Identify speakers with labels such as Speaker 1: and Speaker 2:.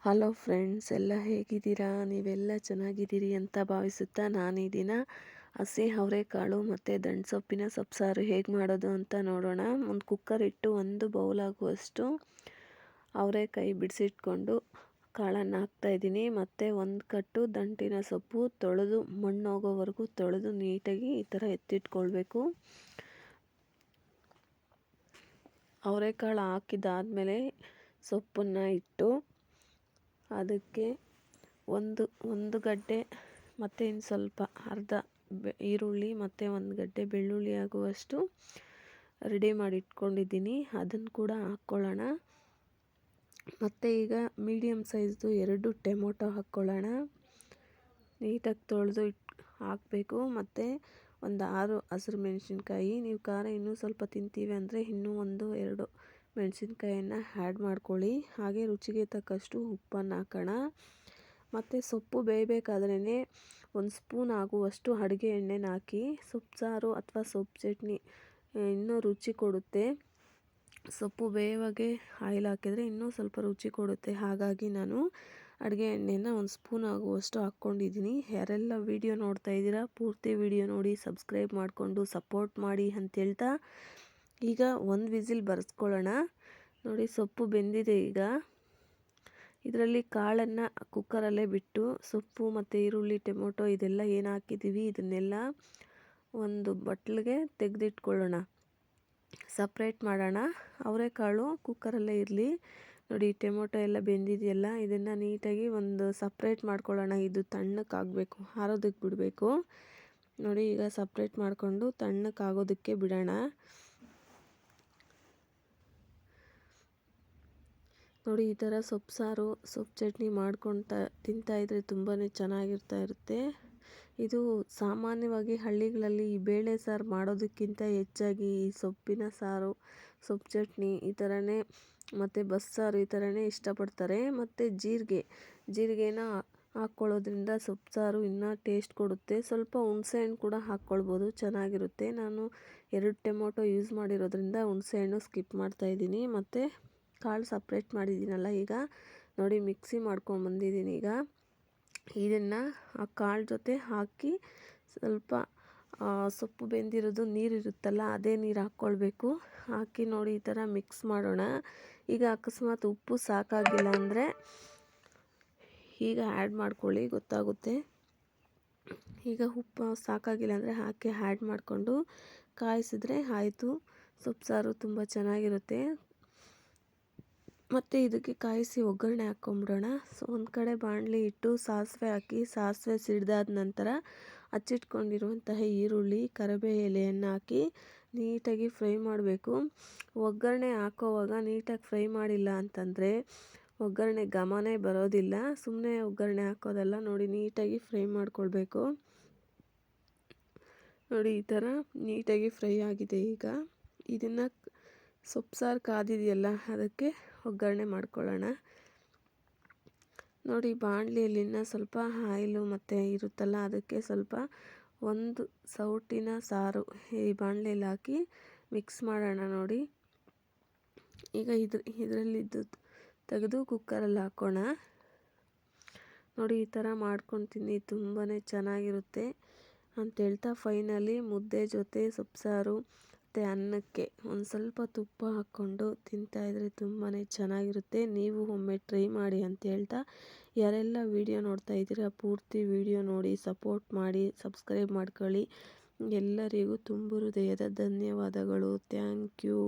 Speaker 1: Hello friends, ಎಲ್ಲ ಹೇಗಿದ್ದೀರಾ? ನೀವೆಲ್ಲ ಚೆನ್ನಾಗಿದ್ದೀರಿ ಅಂತ ಭಾವಿಸುತ್ತಾ ನಾನು ಈ ದಿನ ಹಸಿ ಅವರೆಕಾಳು ಮತ್ತು ದಂಟ್ಸೊಪ್ಪಿನ ಸೊಪ್ಪು ಹೇಗೆ ಮಾಡೋದು ಅಂತ ನೋಡೋಣ. ಒಂದು ಕುಕ್ಕರ್ ಇಟ್ಟು 1 ಬೌಲ್ ಆಗುವಷ್ಟು ಅವರೆಕಾಯಿ ಬಿಡಿಸಿಟ್ಕೊಂಡು ಕಾಳನ್ನು ಹಾಕ್ತಾಯಿದ್ದೀನಿ. ಮತ್ತು 1 ಕಟ್ಟು ದಂಟಿನ ಸೊಪ್ಪು ತೊಳೆದು ಮಣ್ಣು ಹೋಗೋವರೆಗೂ ತೊಳೆದು ನೀಟಾಗಿ ಈ ಥರ ಎತ್ತಿಟ್ಕೊಳ್ಬೇಕು. ಅವರೆಕಾಳು ಹಾಕಿದಾದಮೇಲೆ ಸೊಪ್ಪನ್ನು ಇಟ್ಟು ಅದಕ್ಕೆ ಒಂದು ಗಡ್ಡೆ ಮತ್ತು ಇನ್ನು ಸ್ವಲ್ಪ ಅರ್ಧ ಈರುಳ್ಳಿ ಮತ್ತು 1 ಗಡ್ಡೆ ಬೆಳ್ಳುಳ್ಳಿ ಆಗುವಷ್ಟು ರೆಡಿ ಮಾಡಿ ಇಟ್ಕೊಂಡಿದ್ದೀನಿ. ಅದನ್ನು ಕೂಡ ಹಾಕ್ಕೊಳ್ಳೋಣ. ಮತ್ತು ಈಗ ಮೀಡಿಯಮ್ ಸೈಜ್ದು 2 ಟೊಮೊಟೊ ಹಾಕ್ಕೊಳ್ಳೋಣ. ನೀಟಾಗಿ ತೊಳೆದು ಹಾಕಬೇಕು. ಮತ್ತು ಒಂದು 6 ಹಸಿರು ಮೆಣಸಿನ್ಕಾಯಿ, ನೀವು ಖಾರ ಇನ್ನೂ ಸ್ವಲ್ಪ ತಿಂತೀವಿ ಅಂದರೆ ಇನ್ನೂ 1-2 ಮೆಣಸಿನ್ಕಾಯನ್ನು ಆ್ಯಡ್ ಮಾಡ್ಕೊಳ್ಳಿ. ಹಾಗೆ ರುಚಿಗೆ ತಕ್ಕಷ್ಟು ಉಪ್ಪನ್ನು ಹಾಕೋಣ. ಮತ್ತು ಸೊಪ್ಪು ಬೇಯಬೇಕಾದ್ರೇ 1 ಸ್ಪೂನ್ ಆಗುವಷ್ಟು ಅಡುಗೆ ಎಣ್ಣೆನ ಹಾಕಿ. ಸೊಪ್ಪು ಸಾರು ಅಥವಾ ಸೊಪ್ಪು ಚಟ್ನಿ ಇನ್ನೂ ರುಚಿ ಕೊಡುತ್ತೆ. ಸೊಪ್ಪು ಬೇಯುವಾಗೆ ಆಯಿಲ್ ಹಾಕಿದರೆ ಇನ್ನೂ ಸ್ವಲ್ಪ ರುಚಿ ಕೊಡುತ್ತೆ. ಹಾಗಾಗಿ ನಾನು ಅಡುಗೆ ಎಣ್ಣೆನ 1 ಸ್ಪೂನ್ ಆಗುವಷ್ಟು ಹಾಕ್ಕೊಂಡಿದ್ದೀನಿ. ಯಾರೆಲ್ಲ ವಿಡಿಯೋ ನೋಡ್ತಾ ಇದ್ದೀರಾ, ಪೂರ್ತಿ ವಿಡಿಯೋ ನೋಡಿ ಸಬ್ಸ್ಕ್ರೈಬ್ ಮಾಡಿಕೊಂಡು ಸಪೋರ್ಟ್ ಮಾಡಿ ಅಂತ ಹೇಳ್ತಾ ಈಗ 1 ವಿಸಿಲ್ ಬರೆಸ್ಕೊಳ್ಳೋಣ. ನೋಡಿ, ಸೊಪ್ಪು ಬೆಂದಿದೆ. ಈಗ ಇದರಲ್ಲಿ ಕಾಳನ್ನು ಕುಕ್ಕರಲ್ಲೇ ಬಿಟ್ಟು ಸೊಪ್ಪು ಮತ್ತು ಈರುಳ್ಳಿ, ಟೊಮೊಟೊ ಇದೆಲ್ಲ ಏನು ಹಾಕಿದ್ದೀವಿ ಇದನ್ನೆಲ್ಲ ಒಂದು ಬಟ್ಲಿಗೆ ತೆಗೆದಿಟ್ಕೊಳ್ಳೋಣ, ಸಪ್ರೇಟ್ ಮಾಡೋಣ. ಅವರೆಕಾಳು ಕುಕ್ಕರಲ್ಲೇ ಇರಲಿ. ನೋಡಿ, ಟೊಮೊಟೊ ಎಲ್ಲ ಬೆಂದಿದೆಯಲ್ಲ, ಇದನ್ನು ನೀಟಾಗಿ ಒಂದು ಸಪ್ರೇಟ್ ಮಾಡ್ಕೊಳ್ಳೋಣ. ಇದು ತಣ್ಣಕ್ಕಾಗಬೇಕು, ಆರೋದಕ್ಕೆ ಬಿಡಬೇಕು. ನೋಡಿ, ಈಗ ಸಪ್ರೇಟ್ ಮಾಡಿಕೊಂಡು ತಣ್ಣಕ್ಕಾಗೋದಕ್ಕೆ ಬಿಡೋಣ. ನೋಡಿ, ಈ ಥರ ಸೊಪ್ಪು ಸಾರು, ಸೊಪ್ಪು ಚಟ್ನಿ ಮಾಡ್ಕೊಳ್ತಾ ತಿಂತಾಯಿದ್ರೆ ತುಂಬಾ ಚೆನ್ನಾಗಿರ್ತಾ. ಇದು ಸಾಮಾನ್ಯವಾಗಿ ಹಳ್ಳಿಗಳಲ್ಲಿ ಈ ಬೇಳೆ ಸಾರು ಮಾಡೋದಕ್ಕಿಂತ ಹೆಚ್ಚಾಗಿ ಈ ಸೊಪ್ಪಿನ ಸಾರು, ಸೊಪ್ಪು ಚಟ್ನಿ ಈ ಥರನೇ ಮತ್ತು ಬಸ್ಸಾರು ಈ ಥರನೇ ಇಷ್ಟಪಡ್ತಾರೆ. ಮತ್ತು ಜೀರಿಗೆನ ಹಾಕ್ಕೊಳ್ಳೋದ್ರಿಂದ ಸೊಪ್ಪು ಸಾರು ಇನ್ನೂ ಟೇಸ್ಟ್ ಕೊಡುತ್ತೆ. ಸ್ವಲ್ಪ ಹುಣಸೆಹಣ್ಣು ಕೂಡ ಹಾಕ್ಕೊಳ್ಬೋದು, ಚೆನ್ನಾಗಿರುತ್ತೆ. ನಾನು 2 ಟೊಮೊಟೊ ಯೂಸ್ ಮಾಡಿರೋದ್ರಿಂದ ಹುಣಸೆಹಣ್ಣು ಸ್ಕಿಪ್ ಮಾಡ್ತಾಯಿದ್ದೀನಿ. ಮತ್ತು ಕಾಳು ಸಪ್ರೇಟ್ ಮಾಡಿದ್ದೀನಲ್ಲ, ಈಗ ನೋಡಿ ಮಿಕ್ಸಿ ಮಾಡ್ಕೊಂಡ್ಬಂದಿದ್ದೀನಿ. ಈಗ ಇದನ್ನು ಆ ಕಾಳು ಜೊತೆ ಹಾಕಿ ಸ್ವಲ್ಪ ಸೊಪ್ಪು ಬೆಂದಿರೋದು ನೀರಿರುತ್ತಲ್ಲ, ಅದೇ ನೀರು ಹಾಕ್ಕೊಳ್ಬೇಕು. ಹಾಕಿ ನೋಡಿ ಈ ಥರ ಮಿಕ್ಸ್ ಮಾಡೋಣ. ಈಗ ಅಕಸ್ಮಾತ್ ಉಪ್ಪು ಸಾಕಾಗಿಲ್ಲ ಅಂದರೆ ಈಗ ಆ್ಯಡ್ ಮಾಡ್ಕೊಳ್ಳಿ, ಗೊತ್ತಾಗುತ್ತೆ. ಈಗ ಉಪ್ಪು ಸಾಕಾಗಿಲ್ಲ ಅಂದರೆ ಹಾಕಿ ಆ್ಯಡ್ ಮಾಡಿಕೊಂಡು ಕಾಯಿಸಿದ್ರೆ ಆಯಿತು. ಸೊಪ್ಪು ಸಾರು ತುಂಬ ಚೆನ್ನಾಗಿರುತ್ತೆ. ಮತ್ತು ಇದಕ್ಕೆ ಕಾಯಿಸಿ ಒಗ್ಗರಣೆ ಹಾಕ್ಕೊಂಬಿಡೋಣ. ಒಂದು ಕಡೆ ಬಾಣಲಿ ಇಟ್ಟು ಸಾಸಿವೆ ಹಾಕಿ, ಸಾಸಿವೆ ಸಿಡ್ದಾದ ನಂತರ ಹಚ್ಚಿಟ್ಕೊಂಡಿರುವಂತಹ ಈರುಳ್ಳಿ, ಕರಿಬೇವು ಎಲೆಯನ್ನು ಹಾಕಿ ನೀಟಾಗಿ ಫ್ರೈ ಮಾಡಬೇಕು. ಒಗ್ಗರಣೆ ಹಾಕೋವಾಗ ನೀಟಾಗಿ ಫ್ರೈ ಮಾಡಿಲ್ಲ ಅಂತಂದರೆ ಒಗ್ಗರಣೆ ಘಮನೇ ಬರೋದಿಲ್ಲ. ಸುಮ್ಮನೆ ಒಗ್ಗರಣೆ ಹಾಕೋದಲ್ಲ, ನೋಡಿ ನೀಟಾಗಿ ಫ್ರೈ ಮಾಡ್ಕೊಳ್ಬೇಕು. ನೋಡಿ, ಈ ಥರ ನೀಟಾಗಿ ಫ್ರೈ ಆಗಿದೆ. ಈಗ ಇದನ್ನು ಸೊಪ್ಪು ಸಾರು ಕಾದಿದೆಯಲ್ಲ, ಅದಕ್ಕೆ ಒಗ್ಗರಣೆ ಮಾಡ್ಕೊಳ್ಳೋಣ. ನೋಡಿ, ಬಾಣಲಿಯಲ್ಲಿ ಸ್ವಲ್ಪ ಆಯಿಲು ಮತ್ತು ಇರುತ್ತಲ್ಲ, ಅದಕ್ಕೆ ಸ್ವಲ್ಪ 1 ಸೌಟಿನ ಸಾರು ಈ ಬಾಣಲಿಯಲ್ಲಿ ಹಾಕಿ ಮಿಕ್ಸ್ ಮಾಡೋಣ. ನೋಡಿ, ಈಗ ಇದರಲ್ಲಿದ್ದು ತೆಗೆದು ಕುಕ್ಕರಲ್ಲಿ ಹಾಕೋಣ. ನೋಡಿ, ಈ ಥರ ಮಾಡ್ಕೊಂಡು ತಿನ್ನಿ, ತುಂಬಾ ಚೆನ್ನಾಗಿರುತ್ತೆ ಅಂತ ಹೇಳ್ತಾ ಫೈನಲಿ ಮುದ್ದೆ ಜೊತೆ ಸೊಪ್ಪು ಸಾರು ಮತ್ತು ಅನ್ನಕ್ಕೆ ಒಂದು ಸ್ವಲ್ಪ ತುಪ್ಪ ಹಾಕ್ಕೊಂಡು ತಿಂತಾಯಿದ್ರೆ ತುಂಬಾ ಚೆನ್ನಾಗಿರುತ್ತೆ. ನೀವು ಒಮ್ಮೆ ಟ್ರೈ ಮಾಡಿ ಅಂತ ಹೇಳ್ತಾ, ಯಾರೆಲ್ಲ ವಿಡಿಯೋ ನೋಡ್ತಾ ಇದ್ದೀರಾ ಪೂರ್ತಿ ವಿಡಿಯೋ ನೋಡಿ ಸಪೋರ್ಟ್ ಮಾಡಿ, ಸಬ್ಸ್ಕ್ರೈಬ್ ಮಾಡ್ಕೊಳ್ಳಿ. ಎಲ್ಲರಿಗೂ ತುಂಬು ಹೃದಯದ ಧನ್ಯವಾದಗಳು. Thank you.